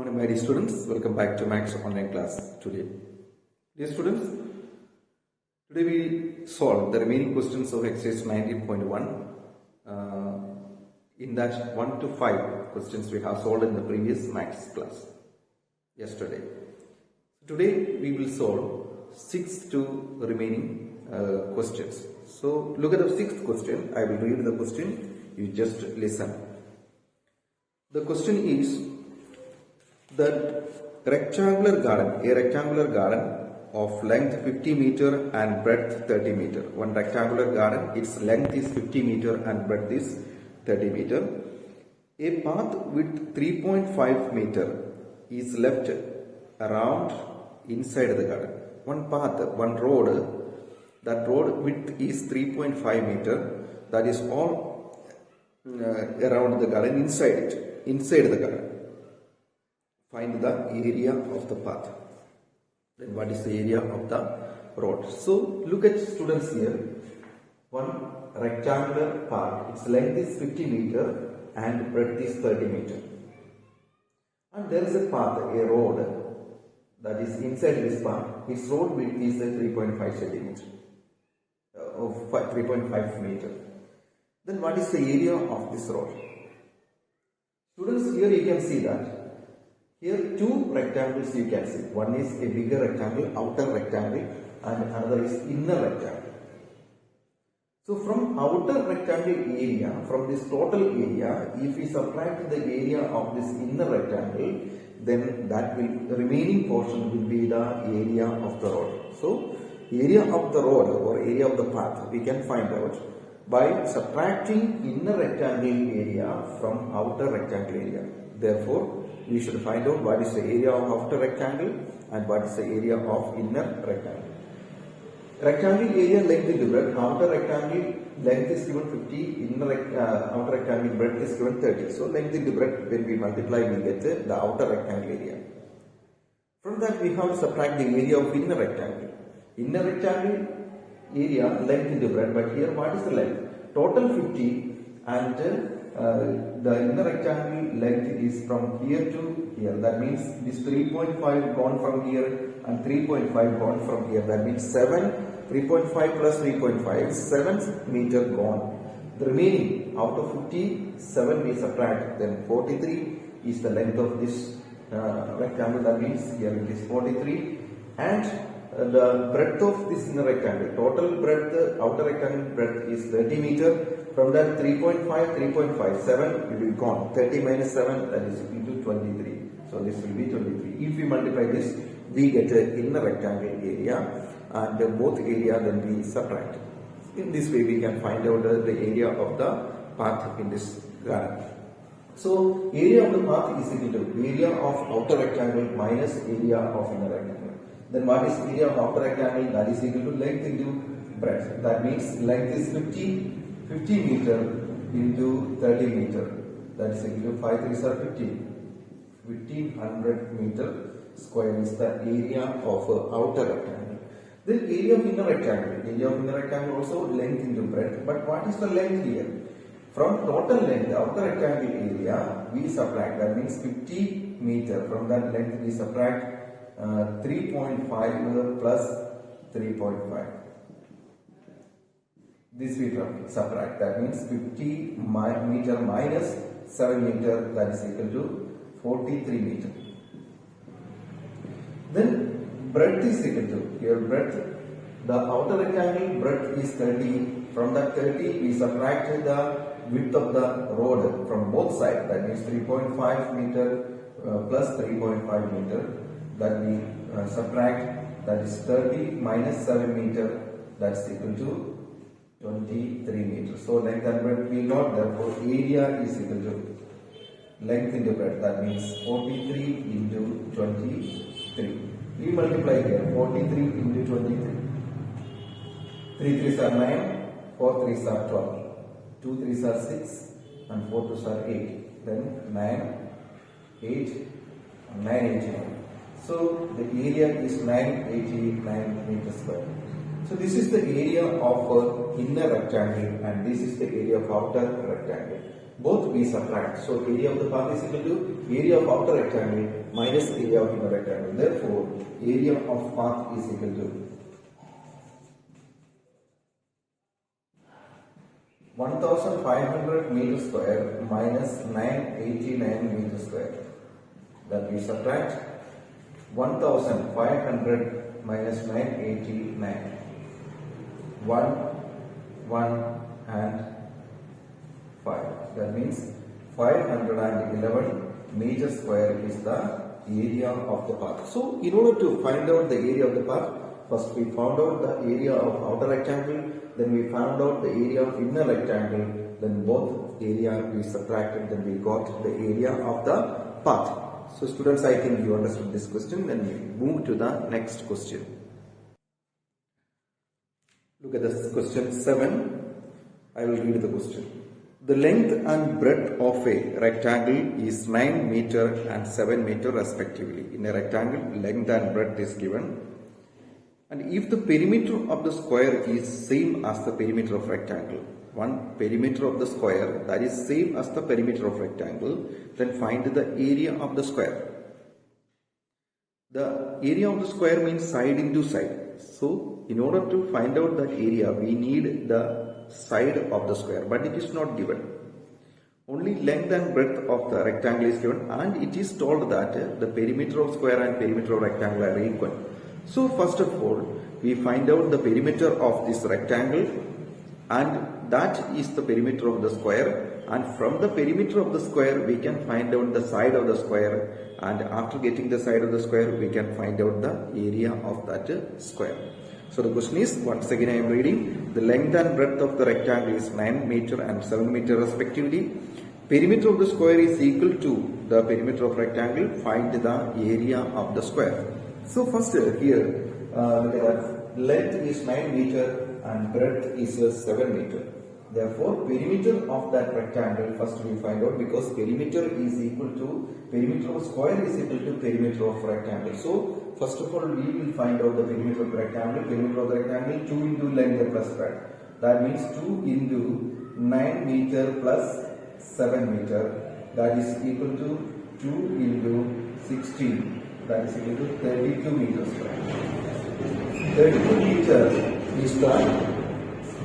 Morning, my dear students. Welcome back to Max online class today. Dear students, today we solve the remaining questions of exercise 19.1. In that 1 to 5 questions we have solved in the previous Max class yesterday. Today we will solve 6 to remaining questions. So look at the 6th question. I will read the question. You just listen. The question is that a rectangular garden of length 50 meter and breadth 30 meter. One rectangular garden, its length is 50 meter and breadth is 30 meter. A path with 3.5 meter is left around inside the garden. One path, one road, that road width is 3.5 meter. That is all around the garden, inside the garden. Find the area of the path. Then what is the area of the road? So look at students here. One rectangular path. Its length is 50 meter and breadth is 30 meter. And there is a path, a road that is inside this path. Its road width is 3.5 centimeter, of 3.5 meter. Then what is the area of this road? Students, here you can see that. Here two rectangles you can see. One is a bigger rectangle, outer rectangle, and another is inner rectangle. So from outer rectangle area, from this total area, if we subtract the area of this inner rectangle, then the remaining portion will be the area of the road. So area of the road or area of the path we can find out by subtracting inner rectangle area from outer rectangle area. Therefore, we should find out what is the area of outer rectangle and what is the area of inner rectangle. Rectangle area length into breadth. Outer rectangle length is given 50, outer rectangle breadth is given 30. So length into breadth, when we multiply, we get the outer rectangle area. From that, we have to subtract the area of inner rectangle. Inner rectangle area length into breadth, but here what is the length? Total 50 and the inner rectangle length is from here to here. That means this 3.5 gone from here and 3.5 gone from here. That means 3.5 plus 3.5, 7 meter gone. The remaining out of 50, 7 we subtract. Then 43 is the length of this rectangle. That means here it is 43. And the breadth of this inner rectangle, total breadth, outer rectangle breadth is 30 meter. From that 3.5, 7 will be gone. 30 minus 7, that is equal to 23. So this will be 23. If we multiply this, we get an inner rectangle area, and both area then we subtract. In this way we can find out the area of the path in this garden. So area of the path is equal to area of outer rectangle minus area of inner rectangle. Then what is area of outer rectangle? That is equal to length into breadth. That means length is 50 meter into 30 meter. That is equal to 5 3s are 15. 1500 meter square is the area of outer rectangle. Then area of inner rectangle. Area of inner rectangle also length into breadth. But what is the length here? From total length, outer rectangle area, we subtract. That means 50 meter. From that length, we subtract 3.5 plus 3.5. This we subtract. That means 50 meter minus 7 meter. That is equal to 43 meter. Then breadth is equal to, here breadth, the outer rectangle breadth is 30. From that 30, we subtract the width of the road from both sides. That means 3.5 meter plus 3.5 meter. That we subtract, that is 30 minus 7 meter, that's equal to 23 meters. So length and breadth we got, therefore area is equal to length into breadth. That means 43 into 23. We multiply here 43 into 23. 3 3s are 9, 4 3s are 12, 2 3s are 6, and 4 2s are 8. Then 9, 8, 989. So the area is 989 meters square. So this is the area of inner rectangle and this is the area of outer rectangle. both we subtract. So area of the path is equal to area of outer rectangle minus area of inner rectangle. Therefore, area of path is equal to 1500 meter square minus 989 meter square. That we subtract 1500 minus 989. 1 and 5. That means 511 meter square is the area of the path. So in order to find out the area of the path, first we found out the area of outer rectangle, then we found out the area of inner rectangle, then both area we subtracted, then we got the area of the path. So students, I think you understood this question. Then we move to the next question. Look at this question 7. I will read the question. The length and breadth of a rectangle is 9 meter and 7 meter respectively. In a rectangle, length and breadth is given. And if the perimeter of the square is same as the perimeter of rectangle, one perimeter of the square that is same as the perimeter of rectangle, then find the area of the square. The area of the square means side into side. So in order to find out that area, we need the side of the square, but it is not given. Only length and breadth of the rectangle is given, and it is told that the perimeter of square and perimeter of rectangle are equal. So first of all, we find out the perimeter of this rectangle, and that is the perimeter of the square, and from the perimeter of the square we can find out the side of the square, and after getting the side of the square we can find out the area of that square. So the question is, once again I am reading, the length and breadth of the rectangle is 9 meter and 7 meter respectively. Perimeter of the square is equal to the perimeter of rectangle. Find the area of the square. So first here, look at that. Length is 9 meter and breadth is 7 meter. Therefore, perimeter of that rectangle first we find out, because perimeter is equal to, perimeter of square is equal to perimeter of rectangle. So first of all, we will find out the perimeter of the rectangle. Perimeter of the rectangle 2 into length plus breadth. That means 2 into 9 meter plus 7 meter. That is equal to 2 into 16. That is equal to 32 meters square.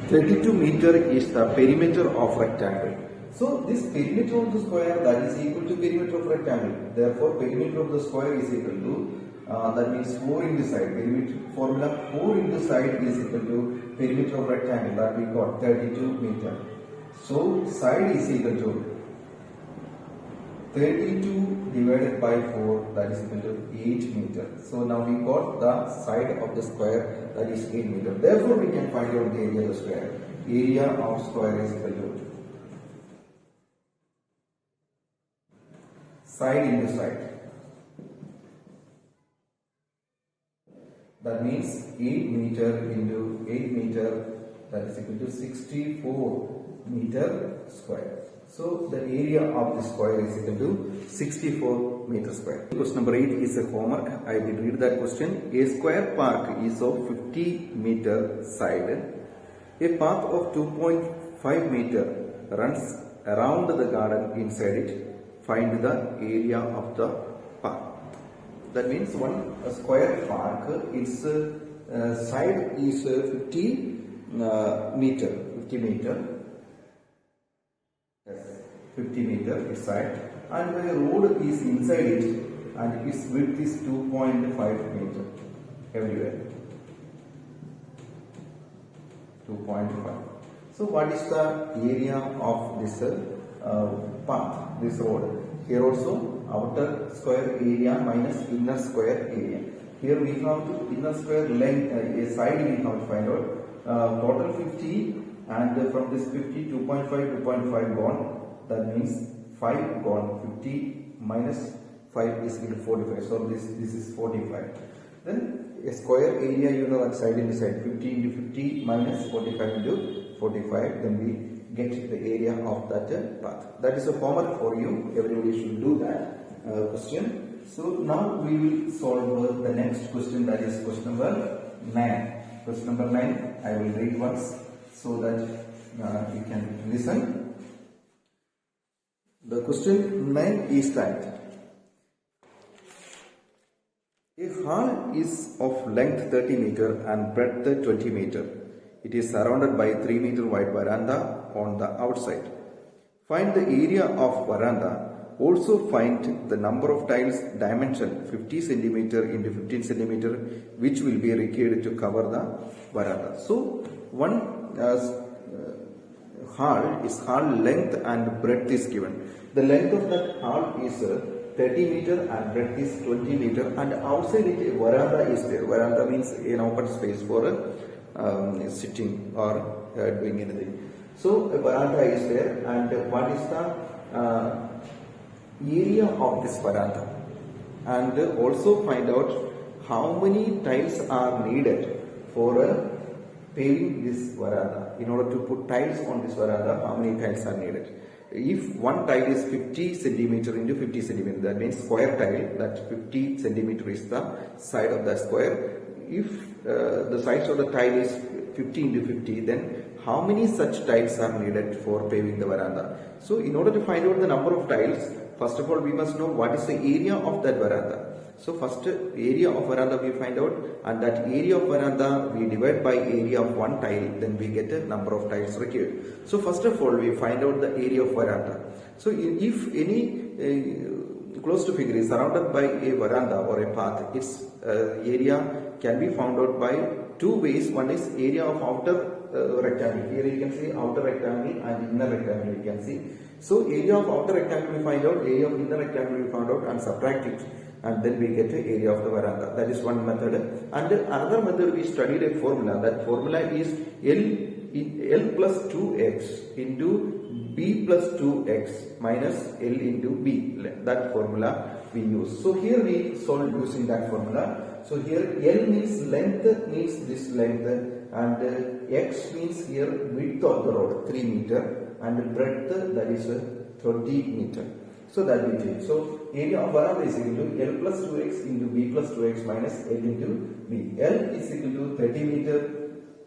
32 meter is the perimeter of rectangle. So this perimeter of the square, that is equal to perimeter of rectangle. Therefore, perimeter of the square is equal to, that means 4 into side. Perimeter formula 4 into side is equal to perimeter of rectangle, that we got 32 meter. So side is equal to 32 divided by 4, that is equal to 8 meter. So now we got the side of the square, that is 8 meter. Therefore we can find out the area of the square. Area of square is equal to side into side. That means 8 meter into 8 meter, that is equal to 64 meter square. So the area of the square is equal to 64 meter square. Question number 8 is a homework. I will read that question. A square park is of 50 meter side. A path of 2.5 meter runs around the garden inside it. Find the area of the park. That means one square park, its side is 50 meter. 50 meter its side, and the road is inside it, and its width is 2.5 meter everywhere. 2.5. So what is the area of this path, this road? Here also outer square area minus inner square area. Here we have to inner square length, a side we have to find out. Total 50, and from this 50, 2.5 gone. That means 5 gone. 50 minus 5 is equal to 45. So this is 45. Then a square area, you know, side into side. 50 into 50 minus 45 into 45. Then we get the area of that path. That is a homework for you. Everybody should do that question. So now we will solve the next question, that is question number 9. Question number 9, I will read once so that you can listen. Question 9 is that a hall is of length 30 meter and breadth 20 meter. It is surrounded by 3 meter wide veranda on the outside. Find the area of veranda. Also find the number of tiles dimension 50 centimeter into 15 centimeter which will be required to cover the veranda. So one hall is hall length and breadth is given. The length of that hall is 30 meter and breadth is 20 meter, and outside it a veranda is there. Veranda means an open space for sitting or doing anything. So a veranda is there, and what is the area of this veranda, and also find out how many tiles are needed for paving this veranda. In order to put tiles on this veranda, how many tiles are needed? If one tile is 50 centimeter into 50 centimeter, that means square tile, that 50 centimeter is the side of the square. If the size of the tile is 50 into 50, then how many such tiles are needed for paving the veranda? So in order to find out the number of tiles, first of all we must know what is the area of that veranda. So first area of veranda we find out, and that area of veranda we divide by area of one tile, then we get a number of tiles required. So first of all we find out the area of veranda. So if any closed figure is surrounded by a veranda or a path, its area can be found out by two ways. One is area of outer rectangle. Here you can see outer rectangle and inner rectangle you can see. So area of outer rectangle we find out, area of inner rectangle we found out, and subtract it, and then we get the area of the veranda. That is one method. And another method, we studied a formula. That formula is L plus 2x into B plus 2x minus L into B. That formula we use. So here we solve using that formula. So here L means length, means this length, and x means here width of the road 3 meter, and breadth, that is 20 meter. So that we take. So area of veranda is equal to L plus 2x into B plus 2x minus L into B. L is equal to 30 meter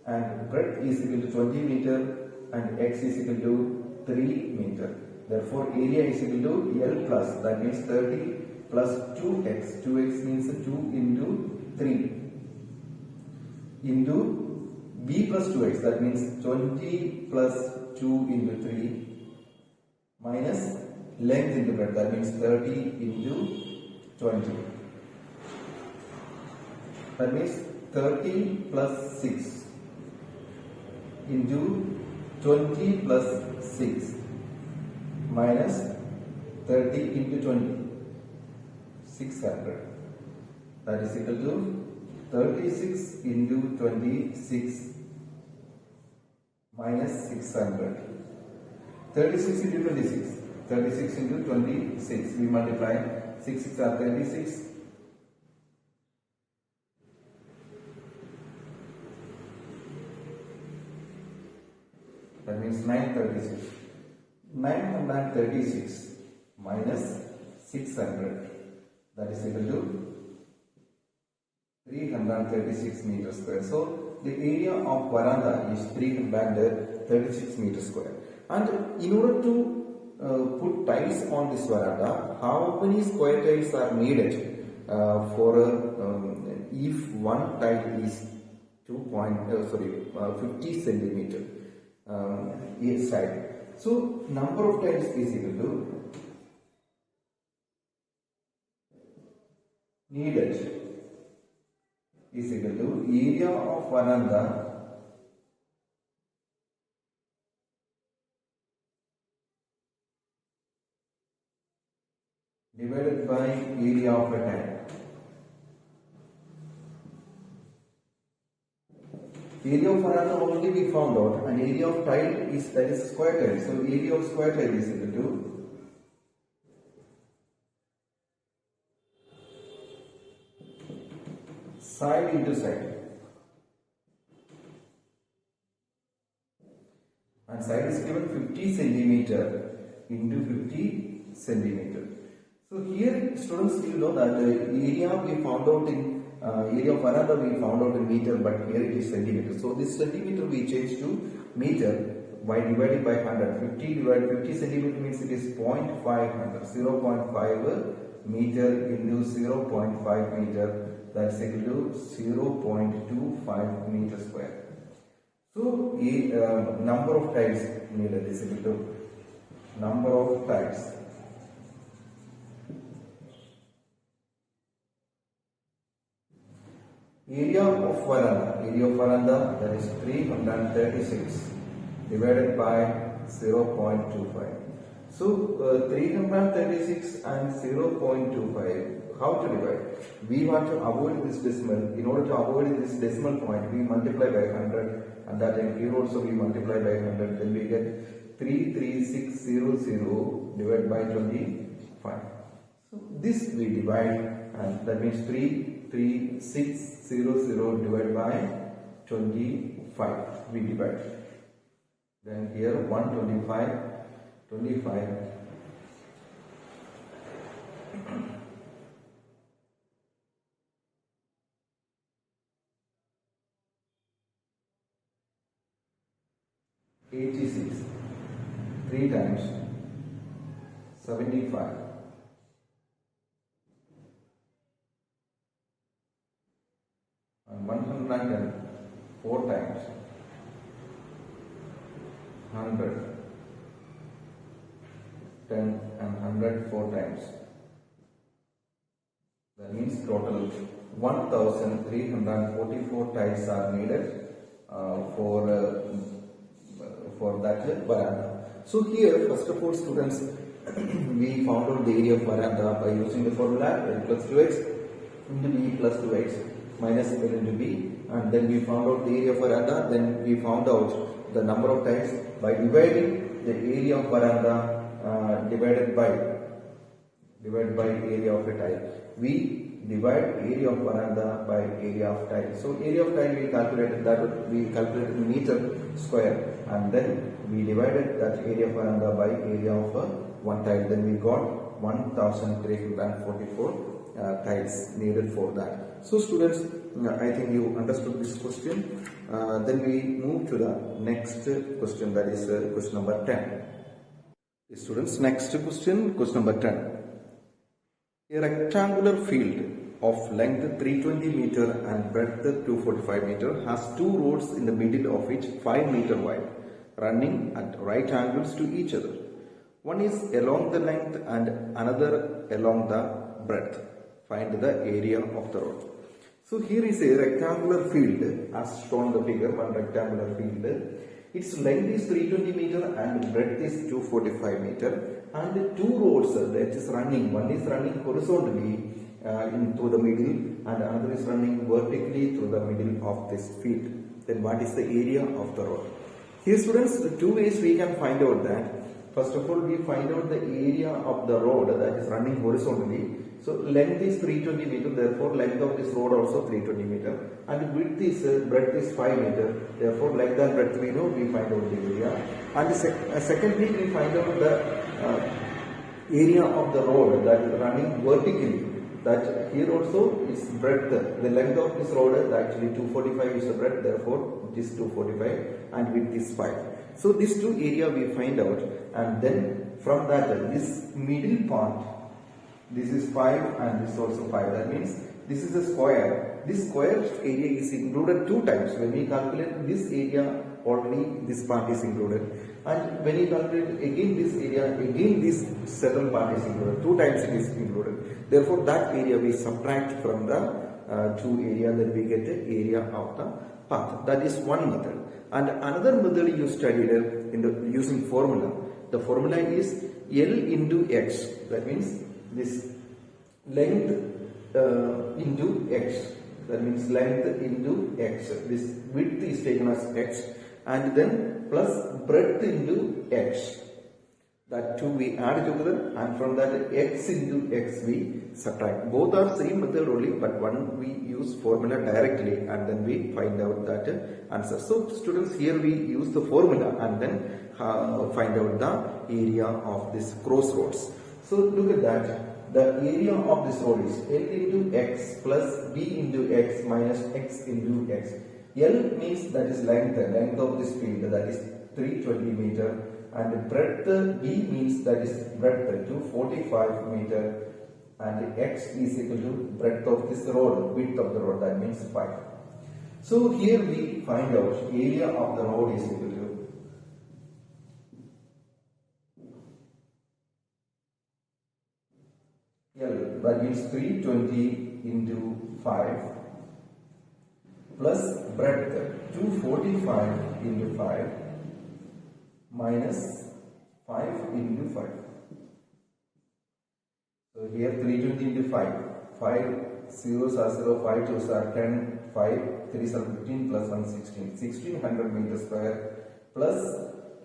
and breadth is equal to 20 meter and x is equal to 3 meter. Therefore area is equal to L plus, that means 30 plus 2x. 2x means 2 into 3 into B plus 2x, that means 20 plus 2 into 3 minus length into breadth, that means 30 into 20. That means 30 plus 6 into 20 plus 6 minus 30 into 20, 600. That is equal to 36 into 26 minus 600. 36 into 26. 36 into 26, we multiply, 6 6 are 36, that means 936. 936 minus 600, that is equal to 336 meters square. So the area of veranda is 336 meters square. And in order to put tiles on this veranda, how many square tiles are needed if one tile is 50 centimeter each side. So number of tiles is equal to needed is equal to area of veranda divided by area of a tile. Area of veranda already we found out, and area of tile is, that is square tile. So area of square tile is equal to side into side, and side is given 50 centimeter into 50 centimeter. So here students, you know that the area we found out in area of veranda we found out in meter, but here it is centimeter. So this centimeter we change to meter. by dividing by 100. 50 divided 50 centimeter means it is 0.500. 0.5 meter into 0.5 meter, that's equal to 0.25 meter square. So, number of tiles needed is equal to number of tiles. Area of veranda that is 336 divided by 0.25. So 336 and 0.25, how to divide? We want to avoid this decimal. In order to avoid this decimal point, we multiply by 100, and that time here also we multiply by 100. Then we get 33600 divided by 25. So this we divide, and that means 33600 divided by 25. We divide. Then here 125, 25. $86, 3 times 75, and 110 4 times 100, 10 and 100 4 times. That means total 1344 tiles are needed for that veranda. So here, first of all, students, we found out the area of veranda by using the formula L plus 2x into B plus 2x minus L into B, and then we found out the area of veranda. Then we found out the number of tiles by dividing the area of veranda divided by area of a tile. We divide area of veranda by area of tile. So area of tile we calculated meter square, and then we divided that area of veranda by area of one tile. Then we got 1344 tiles needed for that. So students, I think you understood this question. Then we move to the next question, that is question number 10. Students, next question number 10. A rectangular field of length 320 meter and breadth 245 meter has two roads in the middle of each 5 meter wide, running at right angles to each other. One is along the length and another along the breadth. Find the area of the road. So here is a rectangular field as shown in the figure, one rectangular field. Its length is 320 meter and breadth is 245 meter, and two roads that is running. One is running horizontally through the middle, and another is running vertically through the middle of this field. Then what is the area of the road? Here students, the two ways we can find out that. First of all, we find out the area of the road that is running horizontally. So length is 320 meter, therefore length of this road also 320 meter, and width is breadth is 5 meter, therefore length and breadth we know, we find out the area. And secondly, we find out the area of the road that is running vertically. That here also is breadth. The length of this road actually 245 is the breadth, therefore it is 245, and width is 5. So these two area we find out, and then from that this middle part, this is 5 and this also 5. That means this is a square. This square area is included 2 times. When we calculate this area, already this part is included, and when we calculate again this area, again this certain part is included. 2 times it is included. Therefore, that area we subtract from the 2 area, then we get the area of the path. That is one method. And another method you studied using formula. The formula is L into X. That means this length into X. That means length into X. This width is taken as X, and then plus breadth into X. That two we add together, and from that X into X we subtract. Both are same method only, but one we use formula directly, and then we find out that answer. So students, here we use the formula and then find out the area of this crossroads. So look at that. The area of this road is L into X plus B into X minus X into X. L means that is length of this field, that is 320 meter, and breadth B means that is breadth 245 meter, and X is equal to breadth of this road, width of the road, that means 5. So here we find out area of the road is equal to L, that means 320 into 5 plus breadth 245 into 5 minus 5 into 5. So here 320 into 5, 5 zeros are 0, 5 twos are 10, 5 3s are 15 plus 1 16, 1600 meters square plus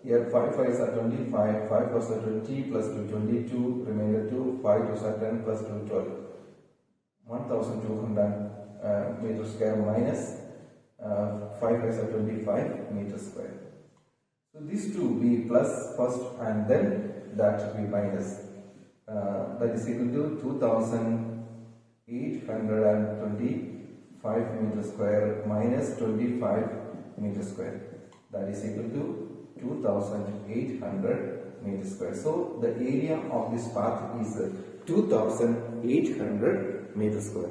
here 5 5s are 25, 5 4s are 20 plus 2 22, remainder 2, 5 2s are 10 plus 2 12, 1200 meters square minus 5 5s are 25 meters square. So these two we plus first and then that we minus. That is equal to 2825 meters square minus 25 meters square. That is equal to 2800 meters square. So the area of this path is 2800 meters square.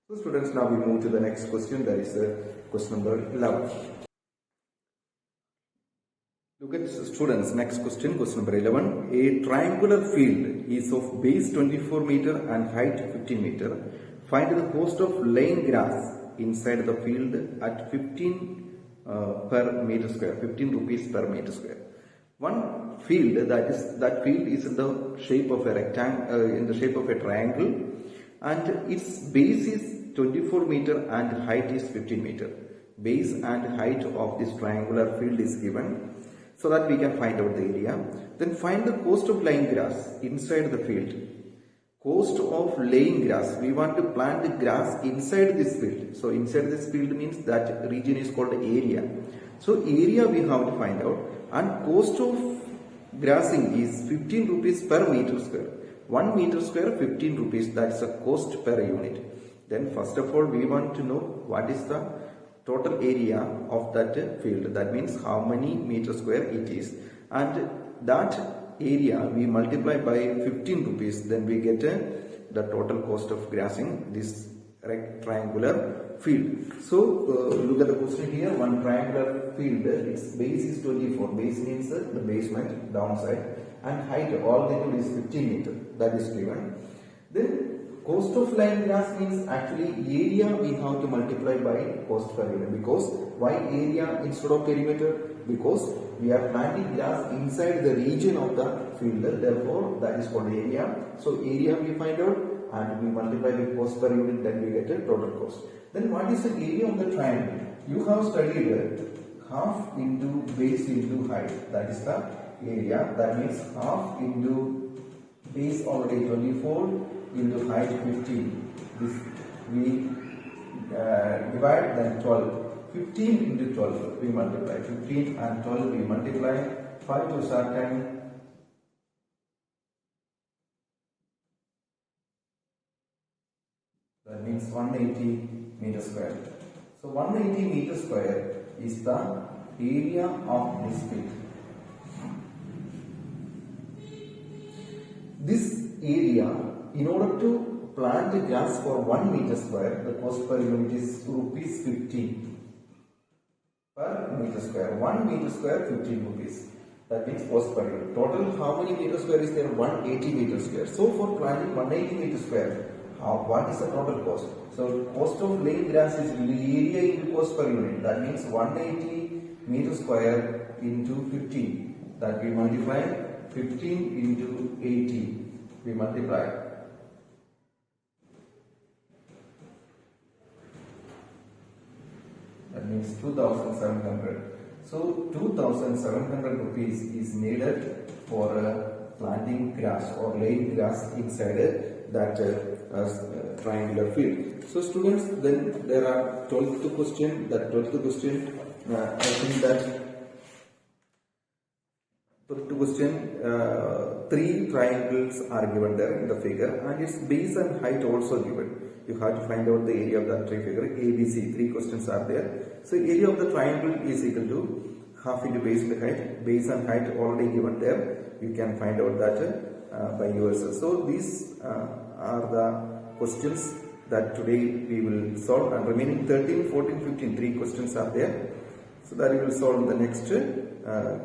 So students, now we move to the next question. That is question number 11. Look at students, next question, question number 11. A triangular field is of base 24 meter and height 15 meter. Find the cost of laying grass inside the field at 15 per meter square, 15 rupees per meter square. One field, that field is in the shape of a rectangle, in the shape of a triangle, and its base is 24 meter and height is 15 meter. Base and height of this triangular field is given, so that we can find out the area. Then find the cost of laying grass inside the field. Cost of laying grass. We want to plant the grass inside this field. So inside this field means that region is called area. So area we have to find out, and cost of grassing is 15 rupees per meter square. 1 meter square 15 rupees, that is a cost per unit. Then first of all we want to know what is the total area of that field, that means how many meter square it is, and that area we multiply by 15 rupees, then we get the total cost of grassing this triangular field. So look at the question here. One triangular field, its base is 24, base means the basement downside, and height altitude is 15 meter, that is given. Then cost of laying grass means actually area we have to multiply by cost per unit. Because why area instead of perimeter? Because we are planting grass inside the region of the field, therefore that is called area. So area we find out and we multiply with cost per unit, then we get a total cost. Then what is the area of the triangle? You have studied half into base into height, that is the area. That means half into base already 24 into height 15. This we divide, then 12. 15 into 12 we multiply. 15 and 12 we multiply. 5 to 10. That means 180 meter square. So 180 meter square is the area of this field. This area, in order to plant grass for 1 meter square, the cost per unit is rupees 15 per meter square. 1 meter square 15 rupees. That means cost per unit. Total how many meter square is there? 180 meter square. So for planting 180 meter square, what is the total cost? So cost of laying grass is area into cost per unit. That means 180 meter square into 15. That we multiply 15 into 80. We multiply. That means 2,700. So 2,700 rupees is needed for planting grass or laying grass inside that triangular field. So students, then there are 12th question. That 12th question, I think that 12th question, 3 triangles are given there in the figure, and its base and height also given. You have to find out the area of that figure. ABC, 3 questions are there. So area of the triangle is equal to half into base and height. Base and height already given there. You can find out that by yourself. So these are the questions that today we will solve, and remaining 13, 14, 15, 3 questions are there. So that we will solve in the next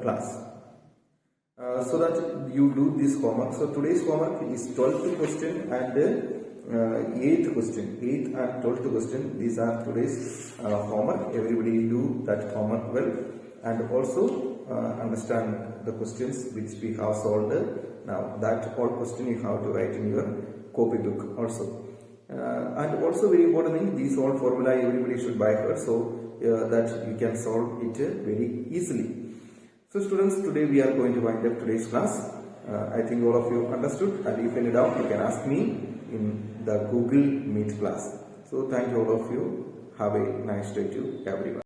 class. So that you do this homework. So today's homework is 12th question and 8th question. 8th and 12th question. These are today's homework. Everybody do that homework well, and also understand the questions which we have solved. Now that all question you have to write in your copybook also. And also very important thing, these all formula everybody should by heart, so that you can solve it very easily. So students, today we are going to wind up today's class. I think all of you understood, and if any doubt you can ask me in the Google Meet class. So thank you all of you. Have a nice day to everyone.